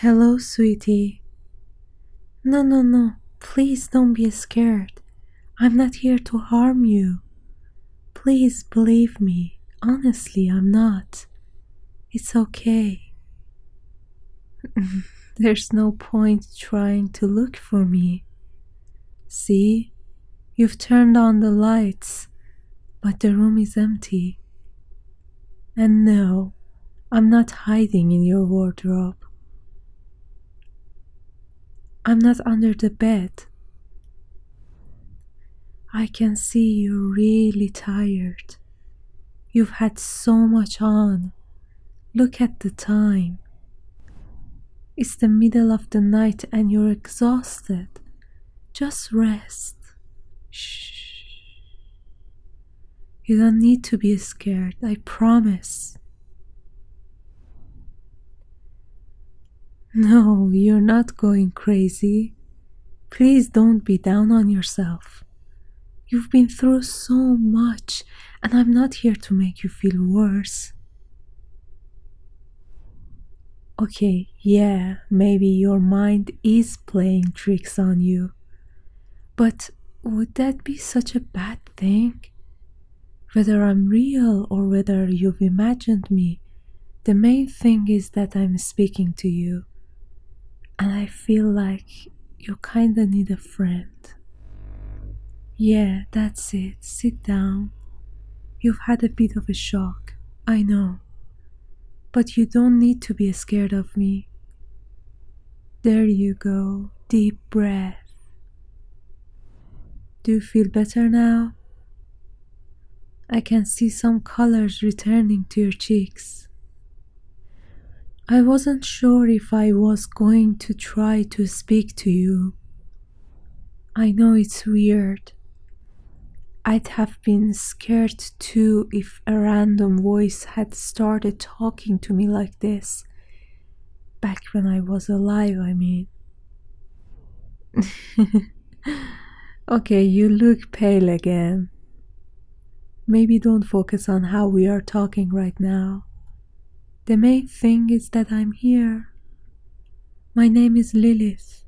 Hello, sweetie. No. Please don't be scared. I'm not here to harm you. Please believe me. Honestly, I'm not. It's okay. There's no point trying to look for me. See? You've turned on the lights, but the room is empty. And no, I'm not hiding in your wardrobe. I'm not under the bed. I can see you're really tired. You've had so much on. Look at the time. It's the middle of the night and you're exhausted. Just rest. Shh. You don't need to be scared, I promise. No, you're not going crazy. Please don't be down on yourself. You've been through so much, and I'm not here to make you feel worse. Okay, yeah, maybe your mind is playing tricks on you. But would that be such a bad thing? Whether I'm real or whether you've imagined me, the main thing is that I'm speaking to you. And I feel like you kinda need a friend. Yeah, that's it. Sit down. You've had a bit of a shock, I know. But you don't need to be scared of me. There you go. Deep breath. Do you feel better now? I can see some colors returning to your cheeks. I wasn't sure if I was going to try to speak to you. I know it's weird. I'd have been scared too if a random voice had started talking to me like this. Back when I was alive, I mean. Okay, you look pale again. Maybe don't focus on how we are talking right now. The main thing is that I'm here. My name is Lilith,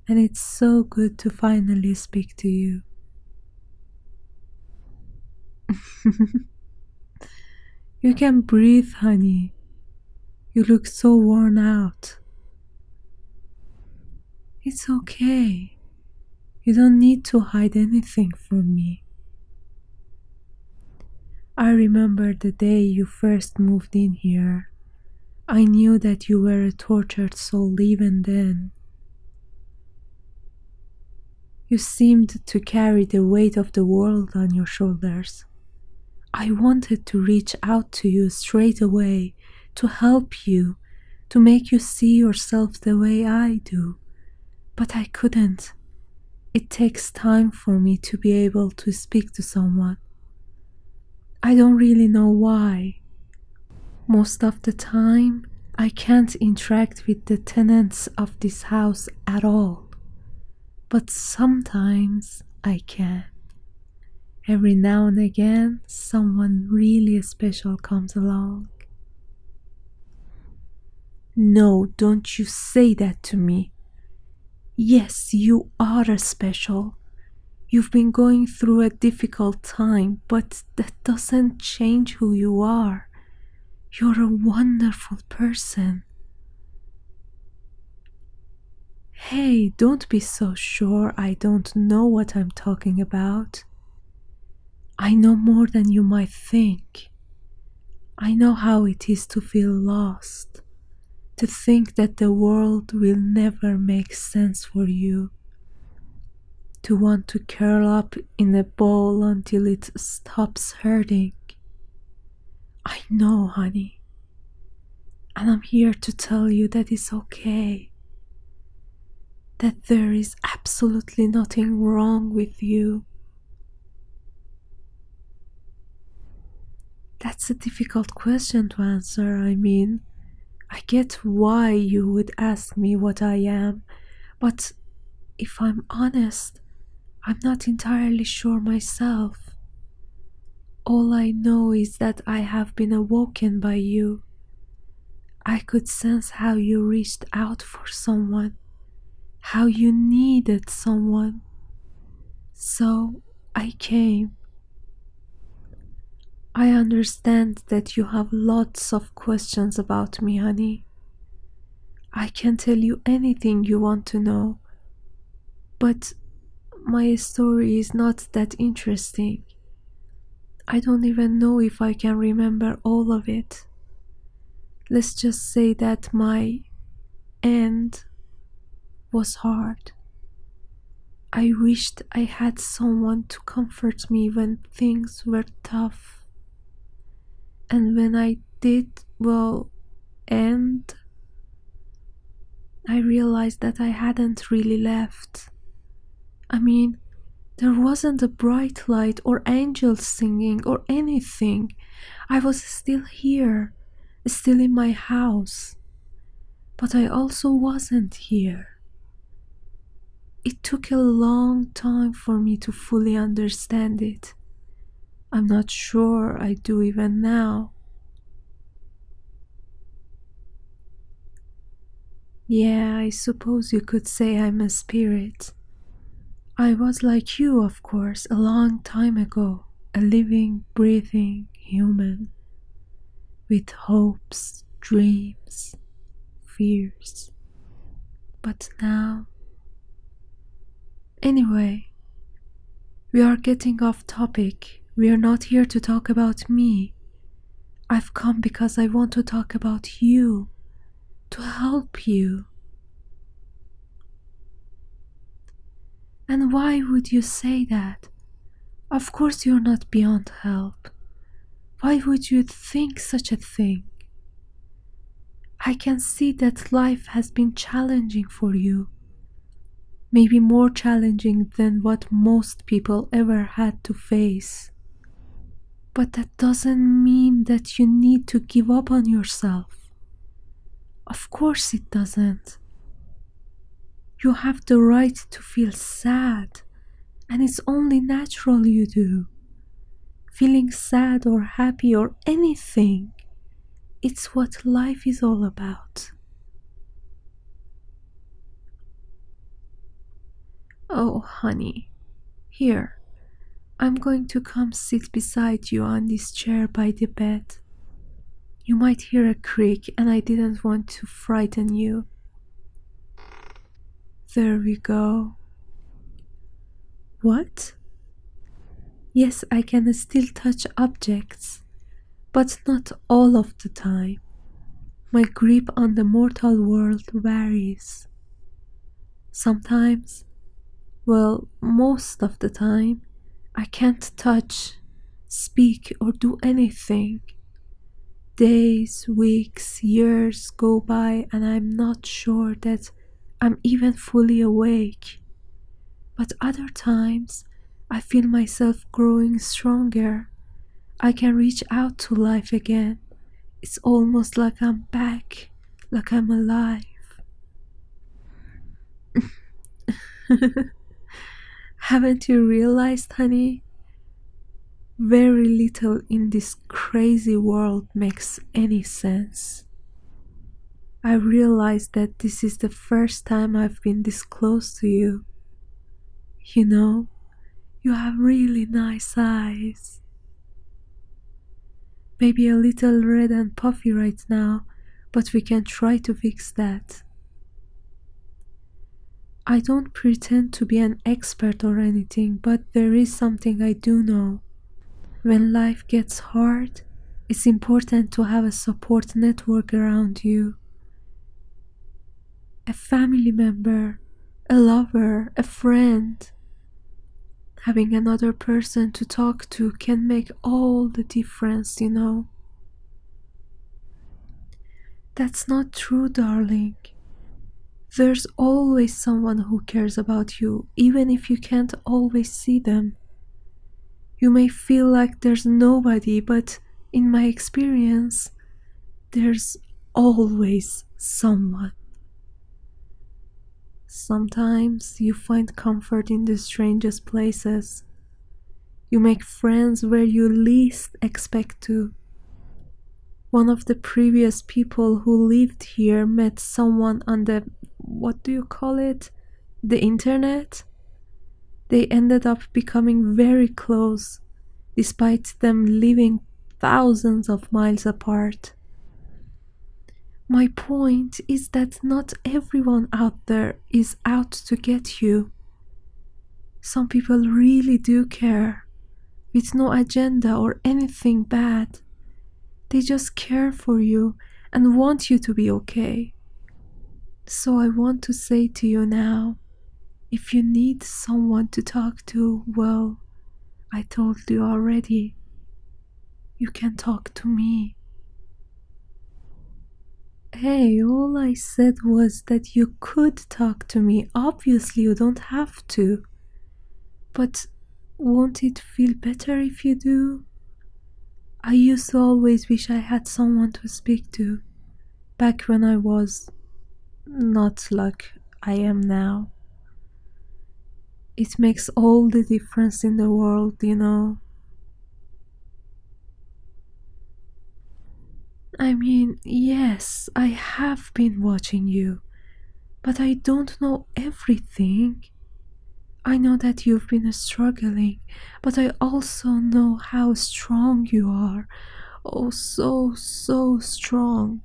and it's so good to finally speak to you. You can breathe, honey. You look so worn out. It's okay. You don't need to hide anything from me. I remember the day you first moved in here. I knew that you were a tortured soul even then. You seemed to carry the weight of the world on your shoulders. I wanted to reach out to you straight away, to help you, to make you see yourself the way I do. But I couldn't. It takes time for me to be able to speak to someone. I don't really know why. Most of the time, I can't interact with the tenants of this house at all. But sometimes I can. Every now and again, someone really special comes along. No, don't you say that to me. Yes, you are special. You've been going through a difficult time, but that doesn't change who you are. You're a wonderful person. Hey, don't be so sure I don't know what I'm talking about. I know more than you might think. I know how it is to feel lost, to think that the world will never make sense for you, to want to curl up in a ball until it stops hurting. I know, honey, and I'm here to tell you that it's okay, that there is absolutely nothing wrong with you. That's a difficult question to answer. I mean, I get why you would ask me what I am, but if I'm honest, I'm not entirely sure myself. All I know is that I have been awoken by you. I could sense how you reached out for someone, how you needed someone. So I came. I understand that you have lots of questions about me, honey. I can tell you anything you want to know, but my story is not that interesting. I don't even know if I can remember all of it. Let's just say that my end was hard. I wished I had someone to comfort me when things were tough. And when I did, well, end, I realized that I hadn't really left. I mean, there wasn't a bright light or angels singing or anything. I was still here, still in my house. But I also wasn't here. It took a long time for me to fully understand it. I'm not sure I do even now. Yeah, I suppose you could say I'm a spirit. I was like you, of course, a long time ago, a living, breathing human, with hopes, dreams, fears. But now... Anyway, we are getting off topic. We are not here to talk about me. I've come because I want to talk about you, to help you. And why would you say that? Of course you're not beyond help. Why would you think such a thing? I can see that life has been challenging for you. Maybe more challenging than what most people ever had to face. But that doesn't mean that you need to give up on yourself. Of course it doesn't. You have the right to feel sad, and it's only natural you do. Feeling sad or happy or anything, it's what life is all about. Oh, honey, here, I'm going to come sit beside you on this chair by the bed. You might hear a creak, and I didn't want to frighten you. There we go. What? Yes, I can still touch objects, but not all of the time. My grip on the mortal world varies. Sometimes, well, most of the time, I can't touch, speak, or do anything. Days, weeks, years go by, and I'm not sure that I'm even fully awake. But other times, I feel myself growing stronger. I can reach out to life again. It's almost like I'm back, like I'm alive. Haven't you realized, honey? Very little in this crazy world makes any sense. I realized that this is the first time I've been this close to you. You know, you have really nice eyes. Maybe a little red and puffy right now, but we can try to fix that. I don't pretend to be an expert or anything, but there is something I do know. When life gets hard, it's important to have a support network around you. A family member, a lover, a friend. Having another person to talk to can make all the difference, you know. That's not true, darling. There's always someone who cares about you, even if you can't always see them. You may feel like there's nobody, but in my experience, there's always someone. Sometimes you find comfort in the strangest places. You make friends where you least expect to. One of the previous people who lived here met someone on the, what do you call it? The internet? They ended up becoming very close, despite them living thousands of miles apart. My point is that not everyone out there is out to get you. Some people really do care, with no agenda or anything bad. They just care for you and want you to be okay. So I want to say to you now, if you need someone to talk to, well, I told you already. You can talk to me. Hey, all I said was that you could talk to me. Obviously, you don't have to. But won't it feel better if you do? I used to always wish I had someone to speak to, back when I was not like I am now. It makes all the difference in the world, you know. I mean, yes, I have been watching you, but I don't know everything. I know that you've been struggling, but I also know how strong you are. Oh, so strong.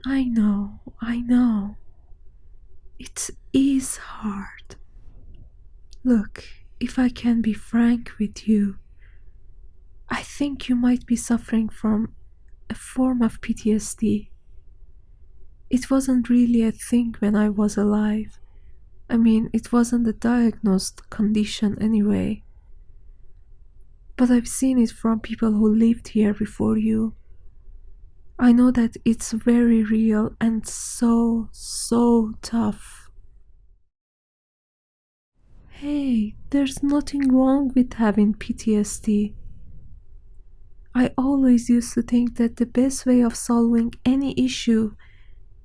I know. It is hard. Look, if I can be frank with you, I think you might be suffering from a form of PTSD. It wasn't really a thing when I was alive. I mean, it wasn't a diagnosed condition anyway. But I've seen it from people who lived here before you. I know that it's very real and so tough. Hey, there's nothing wrong with having PTSD. I always used to think that the best way of solving any issue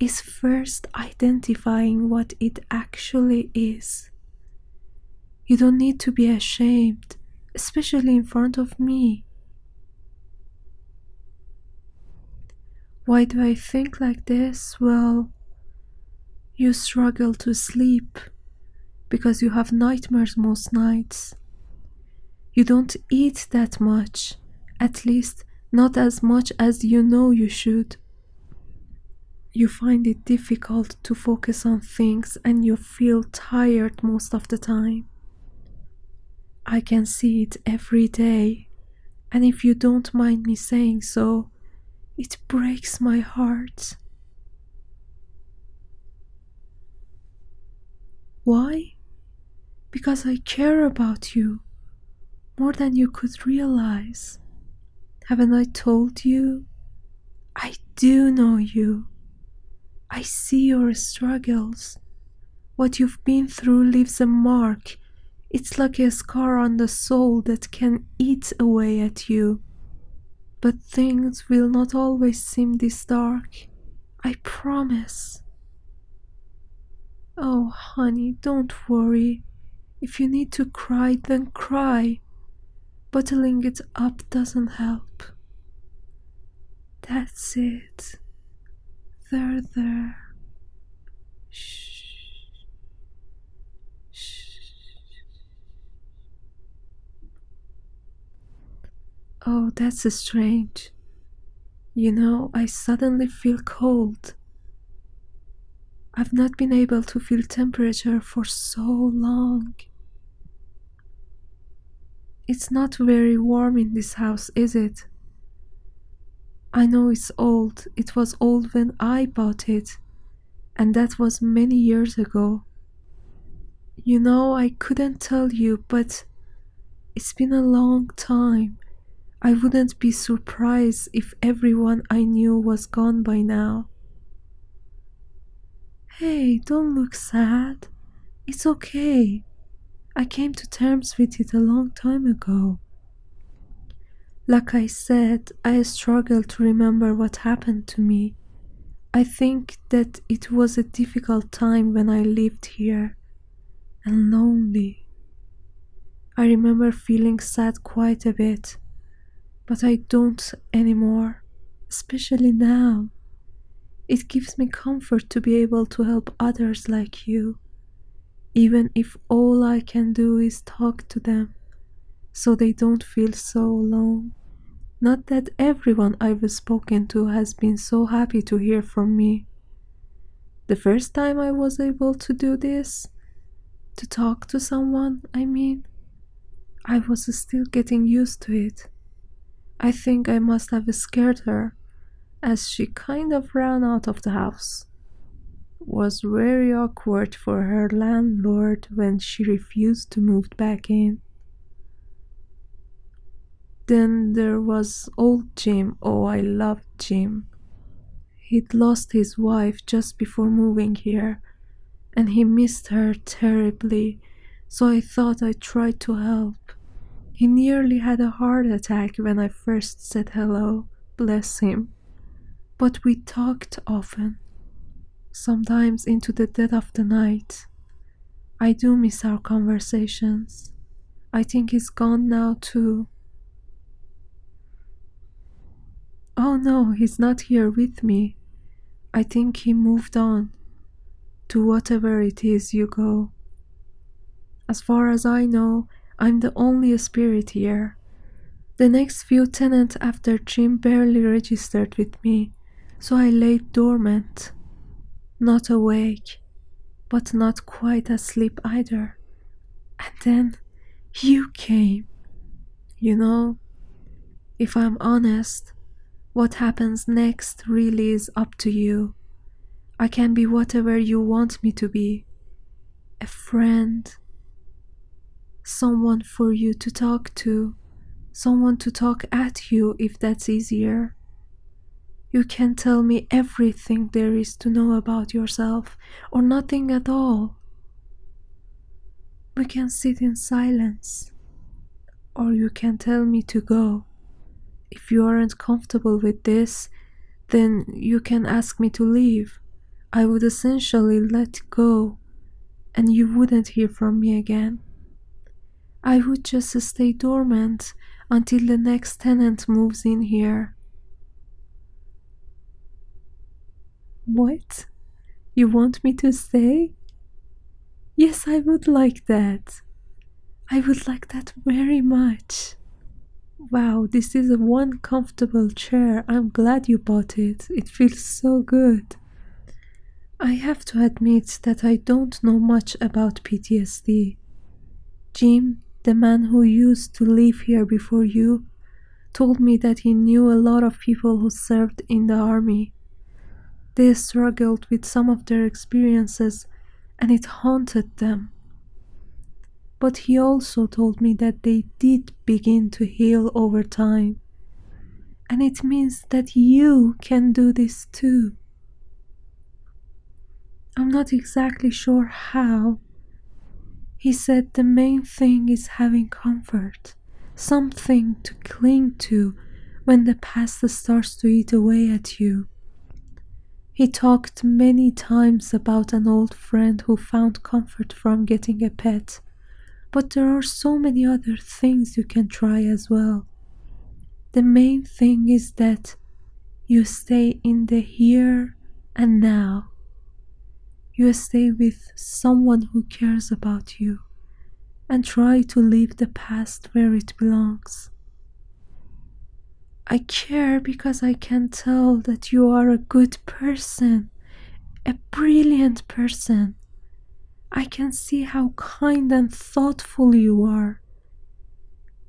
is first identifying what it actually is. You don't need to be ashamed, especially in front of me. Why do I think like this? Well, you struggle to sleep because you have nightmares most nights. You don't eat that much, at least not as much as you know you should. You find it difficult to focus on things and you feel tired most of the time. I can see it every day, and if you don't mind me saying so, it breaks my heart. Why? Because I care about you more than you could realize. Haven't I told you? I do know you. I see your struggles. What you've been through leaves a mark. It's like a scar on the soul that can eat away at you. But things will not always seem this dark. I promise. Oh, honey, don't worry. If you need to cry, then cry. Bottling it up doesn't help. That's it. There. Shh. Oh, that's strange. You know, I suddenly feel cold. I've not been able to feel temperature for so long. It's not very warm in this house, is it? I know it's old. It was old when I bought it, and that was many years ago. You know, I couldn't tell you, but it's been a long time. I wouldn't be surprised if everyone I knew was gone by now. Hey, don't look sad. It's okay. I came to terms with it a long time ago. Like I said, I struggle to remember what happened to me. I think that it was a difficult time when I lived here, and lonely. I remember feeling sad quite a bit, but I don't anymore, especially now. It gives me comfort to be able to help others like you, even if all I can do is talk to them so they don't feel so alone. Not that everyone I've spoken to has been so happy to hear from me. The first time I was able to do this, to talk to someone, I was still getting used to it. I think I must have scared her, as she kind of ran out of the house. Was very awkward for her landlord when she refused to move back in. Then there was old Jim. Oh, I loved Jim. He'd lost his wife just before moving here, and he missed her terribly, so I thought I'd try to help. He nearly had a heart attack when I first said hello, bless him. But we talked often, sometimes into the dead of the night. I do miss our conversations. I think he's gone now too. Oh no, he's not here with me. I think he moved on to whatever it is you go. As far as I know, I'm the only spirit here. The next few tenants after Jim barely registered with me, so I lay dormant. Not awake, but not quite asleep either. And then you came. You know, if I'm honest, what happens next really is up to you. I can be whatever you want me to be. A friend. Someone for you to talk to. Someone to talk at you if that's easier. You can tell me everything there is to know about yourself, or nothing at all. We can sit in silence, or you can tell me to go. If you aren't comfortable with this, then you can ask me to leave. I would essentially let go, and you wouldn't hear from me again. I would just stay dormant until the next tenant moves in here. What? You want me to stay? Yes, I would like that. I would like that very much. Wow, this is one comfortable chair. I'm glad you bought it. It feels so good. I have to admit that I don't know much about PTSD. Jim, the man who used to live here before you, told me that he knew a lot of people who served in the army. They struggled with some of their experiences and it haunted them. But he also told me that they did begin to heal over time. And it means that you can do this too. I'm not exactly sure how. He said the main thing is having comfort, something to cling to when the past starts to eat away at you. He talked many times about an old friend who found comfort from getting a pet, but there are so many other things you can try as well. The main thing is that you stay in the here and now. You stay with someone who cares about you and try to leave the past where it belongs. I care because I can tell that you are a good person, a brilliant person. I can see how kind and thoughtful you are.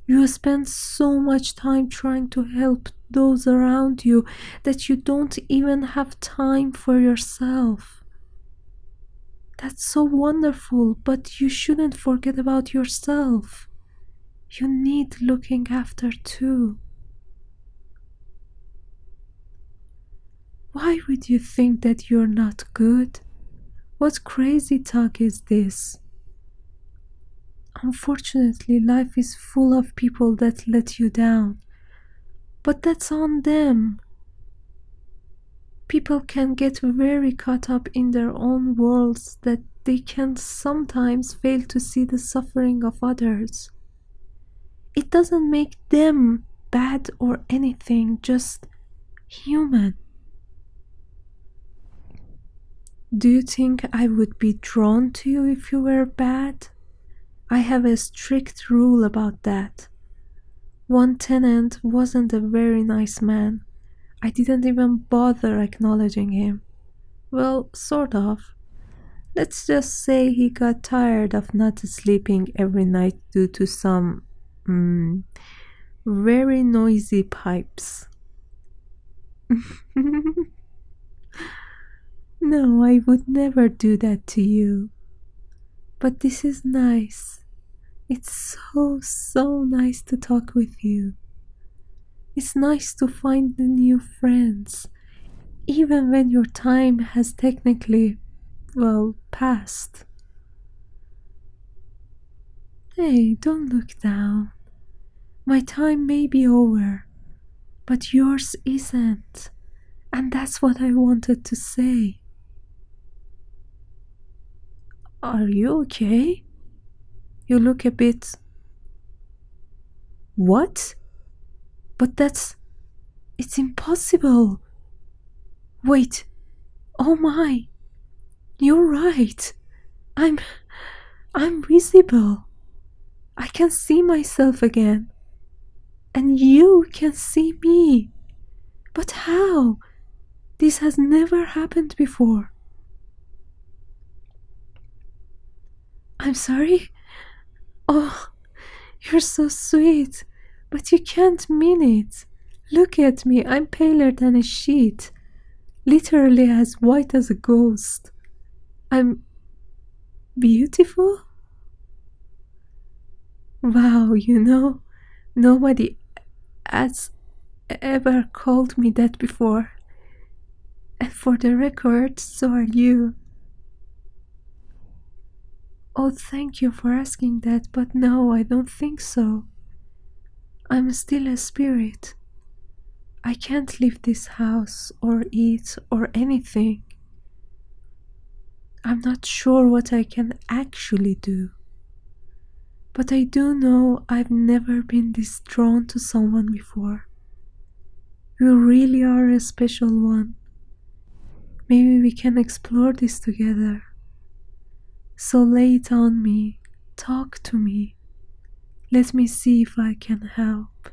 You spend so much time trying to help those around you that you don't even have time for yourself. That's so wonderful, but you shouldn't forget about yourself. You need looking after too. Why would you think that you're not good? What crazy talk is this? Unfortunately, life is full of people that let you down, but that's on them. People can get very caught up in their own worlds that they can sometimes fail to see the suffering of others. It doesn't make them bad or anything, just human. Do you think I would be drawn to you if you were bad? I have a strict rule about that. One tenant wasn't a very nice man. I didn't even bother acknowledging him. Well, sort of. Let's just say he got tired of not sleeping every night due to some very noisy pipes. No, I would never do that to you. But this is nice. It's so nice to talk with you. It's nice to find the new friends, even when your time has technically, well, passed. Hey, don't look down. My time may be over, but yours isn't. And that's what I wanted to say. Are you okay? You look a bit... What? But it's impossible. Wait. Oh my. You're right. I'm visible. I can see myself again. And you can see me. But how? This has never happened before. I'm sorry? Oh, you're so sweet. But you can't mean it. Look at me, I'm paler than a sheet. Literally as white as a ghost. I'm beautiful? Wow, nobody has ever called me that before. And for the record, so are you. Oh, thank you for asking that, but no, I don't think so. I'm still a spirit. I can't leave this house or eat or anything. I'm not sure what I can actually do. But I do know I've never been this drawn to someone before. You really are a special one. Maybe we can explore this together. So lay it on me, talk to me. Let me see if I can help.